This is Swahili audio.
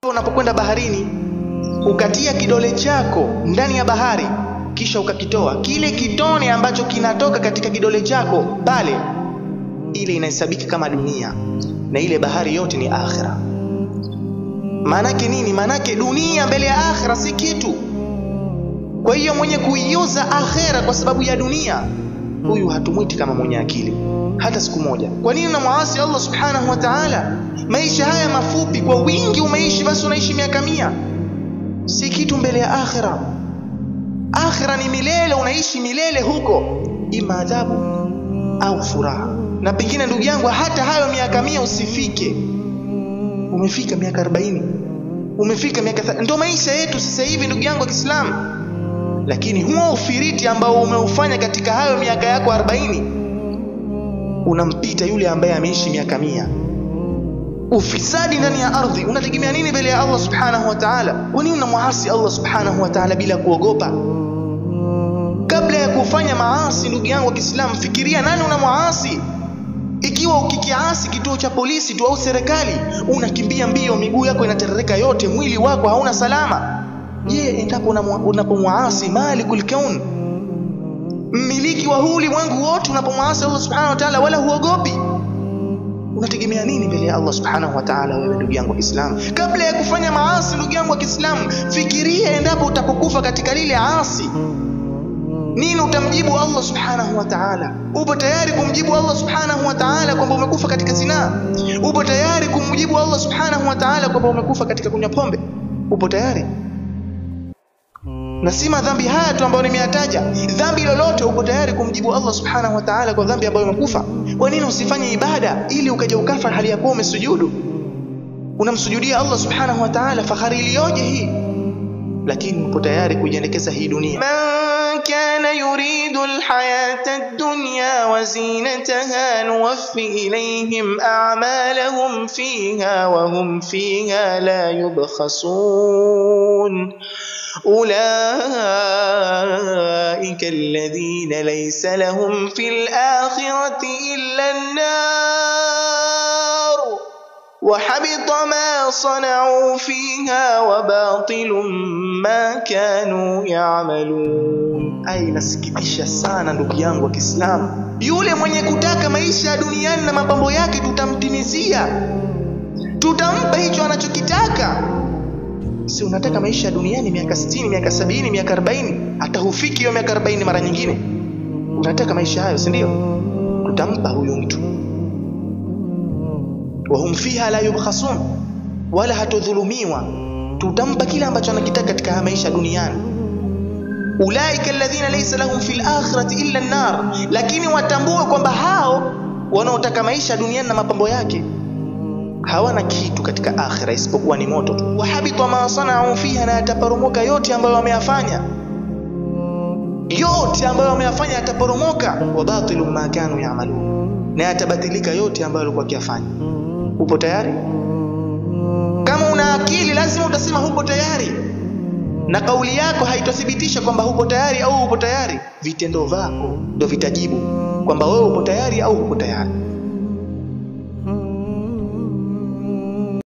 Unapokwenda baharini ukatia kidole chako ndani ya bahari kisha ukakitoa, kile kitone ambacho kinatoka katika kidole chako pale, ile inahesabika kama dunia, na ile bahari yote ni akhira. Maanake nini? Maanake dunia mbele ya akhira si kitu. Kwa hiyo mwenye kuiuza akhira kwa sababu ya dunia, huyu hatumwiti kama mwenye akili hata siku moja. Kwa nini unamuasi Allah subhanahu wa ta'ala? Maisha haya mafupi, kwa wingi umeishi basi unaishi miaka 100, si kitu mbele ya akhira. Akhira ni milele, unaishi milele huko, ima adhabu au furaha. Na pengine ndugu yangu hata hayo miaka 100 usifike, umefika miaka 40, umefika miaka ndio maisha yetu sasa hivi ndugu yangu wa Kiislamu. Lakini huo ufiriti ambao umeufanya katika hayo miaka yako 40 unampita yule ambaye ameishi miaka 100. Ufisadi ndani ya ardhi, unategemea nini mbele ya Allah subhanahu wa ta'ala? Kwa nini unamuasi Allah subhanahu wa ta'ala bila kuogopa? Kabla ya kufanya maasi ndugu yangu wa Kiislamu, fikiria nani unamuasi. Ikiwa ukikiasi kituo cha polisi tu au serikali, unakimbia mbio, miguu yako inaterereka yote, mwili wako hauna salama. Je, endapo unapomuasi Malikul Kaun, mmiliki wa ulimwengu wote, unapomuasi Allah subhanahu wa ta'ala wala huogopi, unategemea nini mbele ya Allah subhanahu wa ta'ala wewe ndugu yangu wa Kiislamu? Kabla ya kufanya maasi ndugu yangu wa Kiislamu, fikiria endapo utapokufa katika lile asi, nini utamjibu Allah subhanahu wa ta'ala? Upo tayari kumjibu Allah subhanahu wa ta'ala kwamba umekufa katika zina? Upo tayari kumjibu Allah subhanahu wa ta'ala kwamba umekufa katika kunywa pombe? Upo tayari? Na si madhambi haya tu ambayo nimeyataja, dhambi lolote upo tayari kumjibu Allah subhanahu wa ta'ala kwa dhambi ambayo umekufa? Kwa nini usifanye ibada ili ukaja ukafa hali ya kuwa umesujudu, unamsujudia Allah subhanahu wa ta'ala? Fahari iliyoje hii! Lakini upo tayari kujiendekeza hii dunia. Man kana yuridu alhayata ad-dunya wa zinataha nuwaffi ilayhim a'malahum fiha wa hum fiha la yubkhasun. أولئك الذين ليس لهم في الآخرة إلا النار وحبط ما صنعوا فيها وباطل ما كانوا يعملون. أي nasikitisha sana ndugu yangu wa Kiislamu, yule mwenye kutaka maisha duniani na mapambo yake tutamtimizia, tutampa hicho anachokitaka. Si unataka maisha duniani miaka 60, miaka 70, miaka 40, hata hufiki hiyo miaka 40 mara nyingine. Unataka maisha hayo, si ndio? Tutampa huyo mtu. Wa hum fiha la yubkhasun, wala hatudhulumiwa. Tutampa kila ambacho anakitaka katika maisha duniani. Ulaika alladhina laysa lahum fil akhirati illa an-nar, lakini watambue kwamba hao wanaotaka maisha duniani na mapambo yake hawana kitu katika akhira isipokuwa ni moto tu. Wahabita ma sana'u fiha, na yataporomoka yote ambayo wameyafanya, yote ambayo wameyafanya yataporomoka. Wabatilu ma kanu ya'malun, na yatabatilika yote ambayo walikuwa wakiyafanya. Upo tayari? Kama una akili lazima utasema hupo tayari, na kauli yako haitothibitisha kwamba hupo tayari au upo tayari. Vitendo vyako ndio vitajibu kwamba wewe upo tayari au upo tayari.